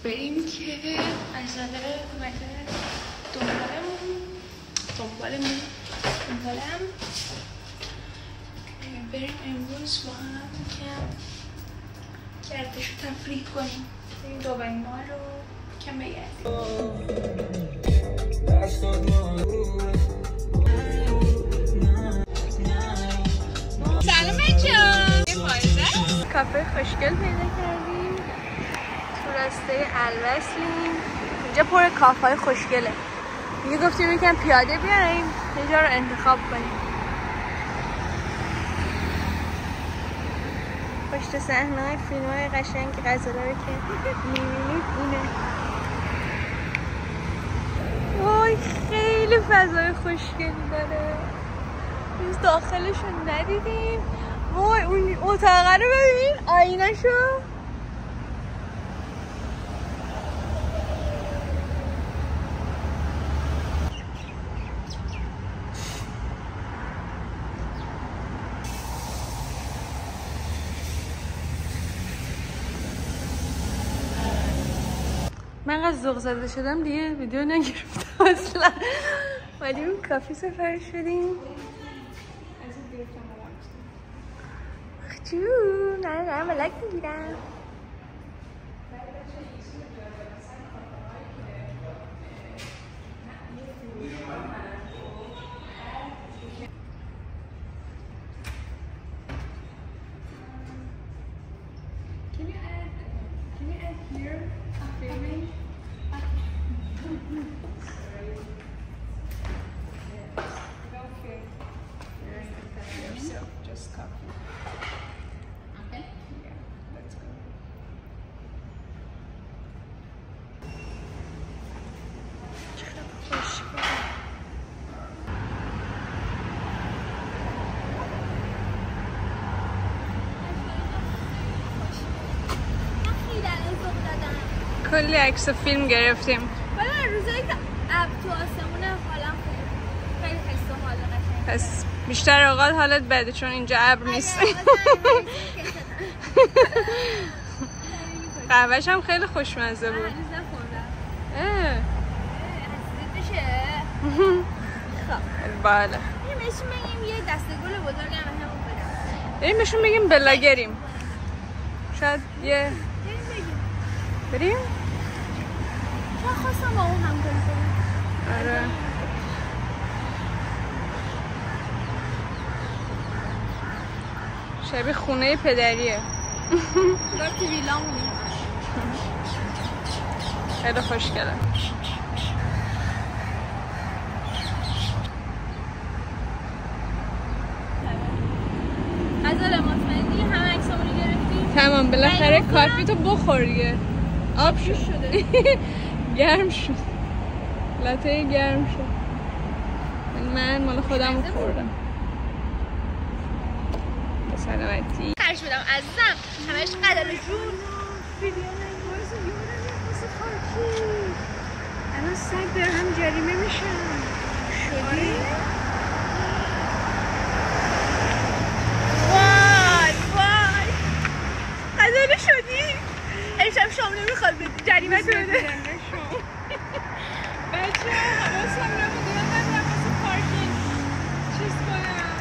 بریم که عجله اومده دنبالم بریم امروز با هم کم گردش و تفریح کنیم، بریم دبی مال رو کم بگردیم. سلام بچه‌ها، کافه خوشگل پیدا کردیم تو راسته الوصلیم. اینجا پر کافه‌های خوشگله. دیگه گفتیم یکم پیاده بیایم یه جا رو انتخاب کنیم. پشت صحنه‌های فیلم‌های قشنگ غزاله رو که می‌بینید اینه. وای خیلی فضای خوشگلی داره. biz داخلش رو ندیدیم. وای اون اتاقه رو ببین، آینه‌شو. من از ذوق زده شدم دیگه ویدیو نگرفتم اصلا. اومدیم کافی سفر شدیم. جون نه ملک میگیرم. کلی عکس و فیلم گرفتیم. ولی روزایی که ابر تو آسمونه حالم خیلی حس و حال قشنگه. پس بیشتر اوقات حالت بده چون اینجا ابر نیست. قهوه‌ش هم خیلی خوشمزه بود. هنوز نخوردم. خب بالا. بریم بهشون بگیم یه دسته گل بزرگ هم همون بدم. بریم بهشون بگیم بلاگریم. شاید یه بریم؟ من خواستم با اون همکاری کنم. آره. شبیه خونه پدریه. دار تو ویلامونی. خیلی خوشگله. غزاله مطمئنی همه عکسامون رو گرفتیم؟ تمام بالاخره کافی تو بخور دیگه. آب شده. گرم شد. لاته گرم شد. من مال خودم خوردم. به سلامتی. خرش بدم عزیزم. همش قدر جون. ویدیو نگوارز یورم واسه خاکی. الان سگ داره هم جریمه میشن. شدی؟ وای. غزاله شدی؟ امشب شام نمیخواد بدی جریمه تو بده. بچه حواسم نبود من واسه پارکینگ چیز کنم.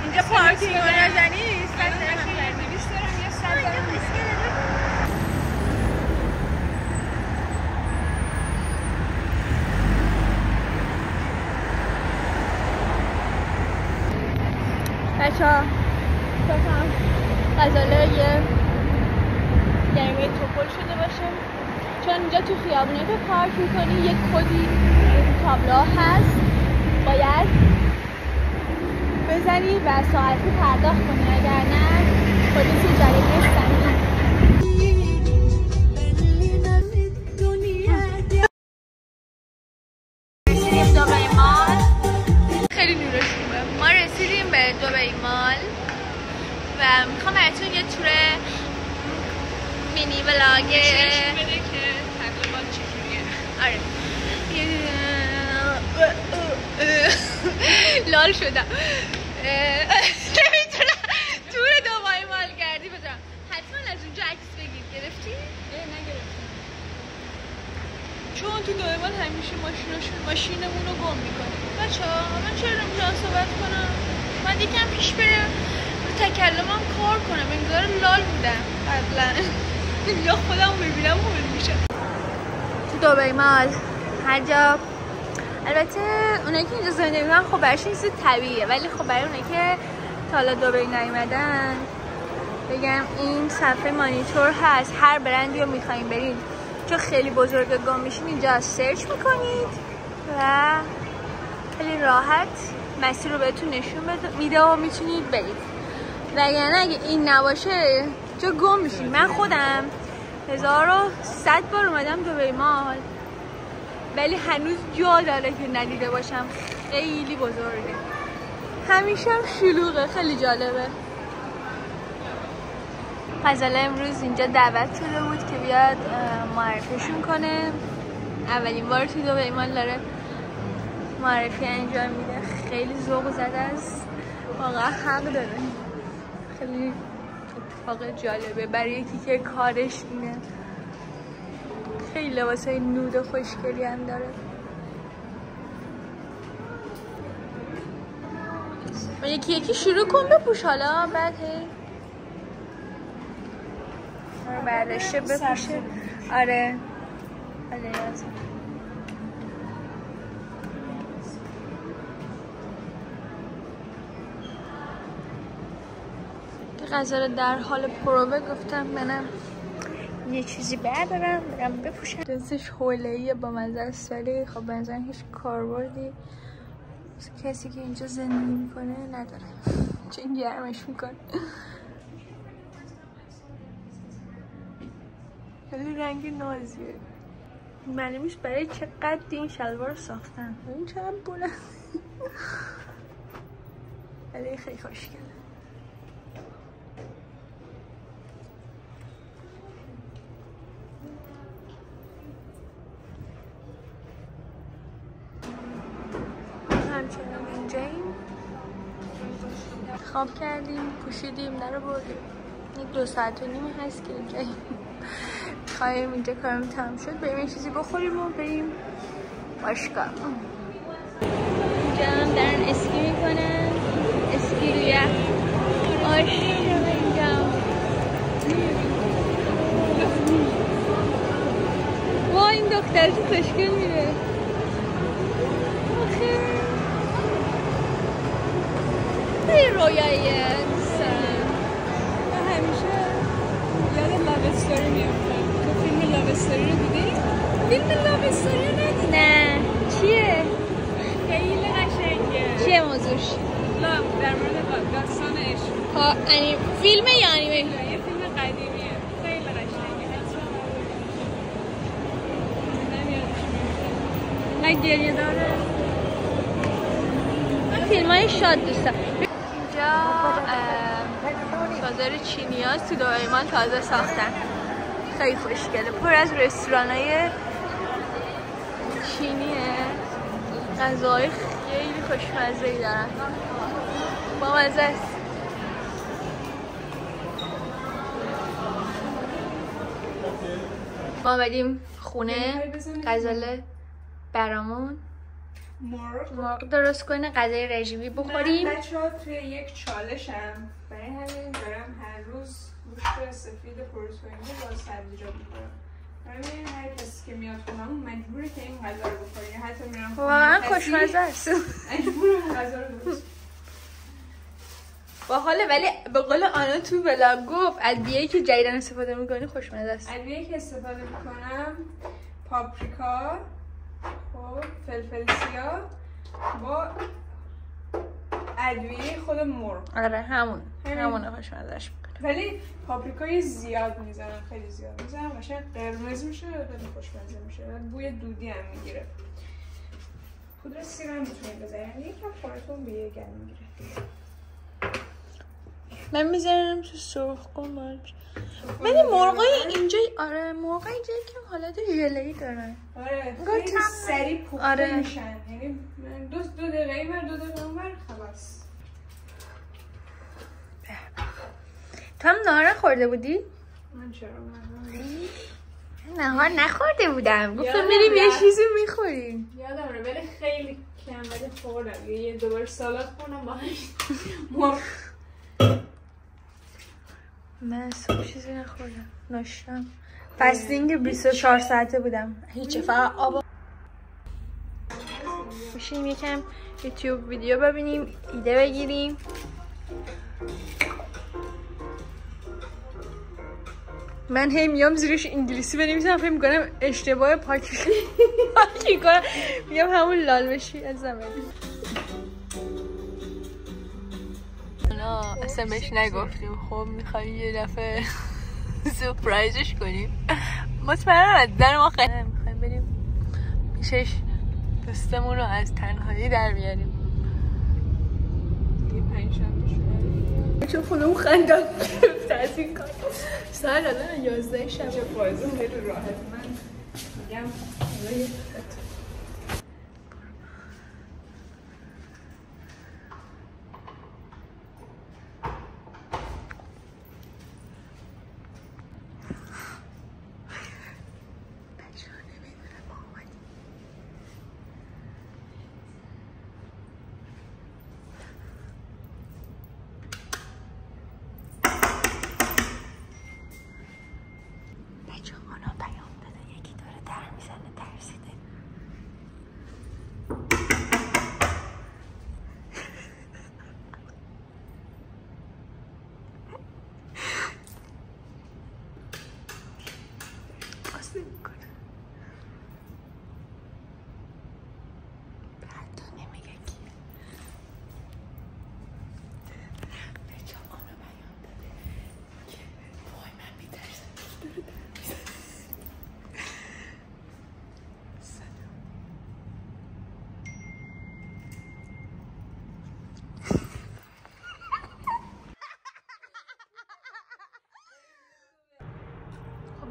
اینجا پارکینگ رو نزنی؟ من دویست دارم یه سر دارم. بچه ها بفهم غزاله یه جریمه توپل شده باشه چون اینجا تو خیابونه که پارک میکنی یک کدی تابلو هست باید بزنی و ساعتی پرداخت کنی اگر نه پلیس جریمه سنگین. رسیدیم دبی مال. خیلی نورش خوبه. ما رسیدیم به دبی مال و میخوام براتون یه تور مینی ولاگ بده که تقریبا چجوریه. آره لال شدم. نمیتونم تور دبی مال کردی بذارم. حتما از اونجا عکس بگیر. گرفتی؟ نگرفتم. چون تو دایمان همیشه ماشینمون رو گم میکنیم. بچه‌ها من چرا نمیتونم صحبت کنم؟ من یکم پیش برم رو تکلمم کار کنم. انگار لال بودم قبلا. یا خودم ببینم خوب میشه. تو دبی مال هر جا، البته اونایی که اینجا زندگی میکنن خب براشون این چیز طبیعیه، ولی خب برای اونایی که تا حالا دبی نیومدن بگم این صفحه مانیتور هست. هر برندی رو میخواین برید چون خیلی بزرگه گم میشین اینجا سرچ میکنید و خیلی راحت مسیر رو بهتون نشون میده و میتونید برید. وگرنه اگه این نباشه جا گم میشین. من خودم 1100 بار اومدم دبی مال ولی هنوز جا داره که ندیده باشم. خیلی بزرگه، همیشه هم شلوغه، خیلی جالبه. غزاله امروز اینجا دعوت شده بود که بیاد معرفیشون کنه. اولین بار تو دبی مال داره معرفی انجام میده. خیلی ذوق زده است، واقعا حق داره. خیلی اتفاق جالبه برای یکی که کارش اینه. خیلی لباسای نود و خوشگلی هم داره. یکی شروع کن بپوش حالا بعد برداشته بپوشه. آره لازم. که غزاله در حال پروبه گفتم منم یه چیزی بردارم برم بپوشم. دستش حوله‌ایه با مزه است ولی خب بنظرم هیچ کاربردی کسی که اینجا زندگی میکنه نداره چون گرمش میکنه. خیلی رنگ نازیه. معلومش برای چقدر این شلوار رو ساختن. این چقدر بلند ولی خیلی خوشگله. همچنان اینجاییم، خواب کردیم، پوشیدیم، در رو بردیم. یک 2 ساعت و نیم هست که اینجاییم. خواهیم اینجا کارم تمام شد بریم یه چیزی بخوریم و بریم باشگاه. اینجا هم دارن اسکی میکنن، اسکی رو یخ عاشقم اینجا. وا این دختر تو خوشگل میره. آخه خیلی رویاییه دوستان. من همیشه یاد لاو استوری میفتم. تو فیلم لاو استوری رو دیدی؟ فیلم لاو استوری رو ندیدی؟ نه چیه؟ خیلی قشنگه. چیه موضوعش؟ لاو در مورد داستان عشق. فیلم یا انیمه؟ یه فیلم قدیمیه. خیلی قشنگه. نه گریه داره. من فیلم های شاد دوستم. اینجا بازار چینی هاست تو دبی مال تازه ساختن. خیلی خوشگله، پر از رستوران های چینیه. غذاهای خیلی خوشمزه‌ای دارن، با مزه است. ما آمدیم خونه غزاله برامون مرغ درست کنه، غذای رژیمی بخوریم. من بچه‌ها توی یک چالشم، برای همین دارم هر روز گوشت سفید پروتئینی با سبزیجات می‌خورم. همین هر کسی که میاد خونمون مجبوره که این غذا رو بخوره. حتی میرم واقعا خوشمزه است. مجبورم غذا رو درست باحاله. ولی به قول آنا تو ولاگ گفت ادویه‌ای که جدیدن استفاده می‌کنی خوشمزه است. ادویه‌ای که استفاده می‌کنم پاپریکا، خب فلفل سیاه با ادویه خود مرغ. آره همونه خوشمزه‌اش می‌کنه. ولی پاپریکای زیاد میزنم، خیلی زیاد میزنم، قشنگ قرمز میشه، خیلی خوشمزه میشه و بوی دودی هم میگیره. پودر سیر هم میتونید بذارید، یکم خورتون به یه گل میگیره. من میذارم تو سرخ کن. ولی مرغای اینجا مرغای اینجا یکم حالت ژله‌ای دارن. آره خیلی سریع پخته میشن. یعنی دو دقیقه بر 2 دقیقه اونور خلاص. تو هم نهار خورده بودی؟ من چرا نهار نخورده بودم، گفتم میریم یه چیزی میخوریم. یادم رو ولی خیلی کم ولی خوردم یه دوباره سالاد خوردم با من صبح چیزی نخوردم، ناشتم فستینگ 24 ساعته بودم، هیچ فقط آب. میشیم یکم یوتیوب ویدیو ببینیم، ایده بگیریم. من هی میام زیرش انگلیسی بنویسم، فکر میکنم اشتباه پاکی کنم، میگم همون لال بشی از زمان. اصلا بهش نگفتیم، خب میخوایم یه دفعه سورپرایزش کنیم. مطمئنم در ما خیلی میخوایم بریم پیشش دوستمون رو از تنهایی در بیاریم. یه 5 شنبه شده چون خودمون خندان گرفته از این کار. ساعت الان 11 شب. چه فایزون خیلی راحت. من میگم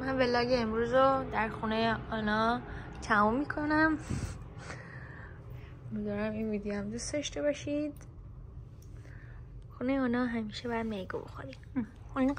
من ولاگ امروز رو در خونه آنا تموم میکنم. امیدوارم این ویدیو هم دوست داشته باشید. خونه آنا همیشه باید میگو بخوریم.